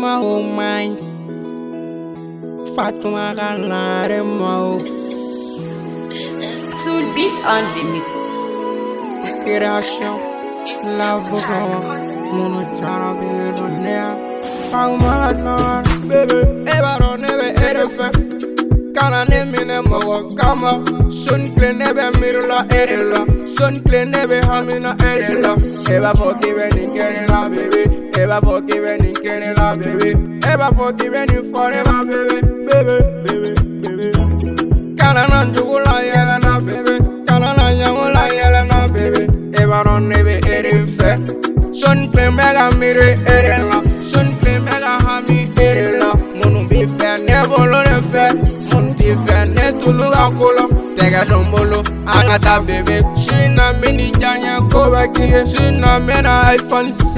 Ma oh my Fatuma Galare Mo Soul beat on the mix. Kirasho Love Mono Chara Billionaire Fauma Lord Baby Ever never ever Kana nemine mo kama Sun kle nebe mirula erela Sun kle nebe hamina erela Eva forgiven in Canada baby Eva forgiven in Canada baby Eva forgiven in forever baby Baby Kana nanjugula yela na baby Kana nanjugula yela na baby Eva non nebe erife Sun kle mega mire erela Sun kle mega hami erela Munu bi fe nebolo ne fe Tifene tuluga kolo Tega dombolo Angata bebe Shina mini janya koba kie Shina mena iPhone 6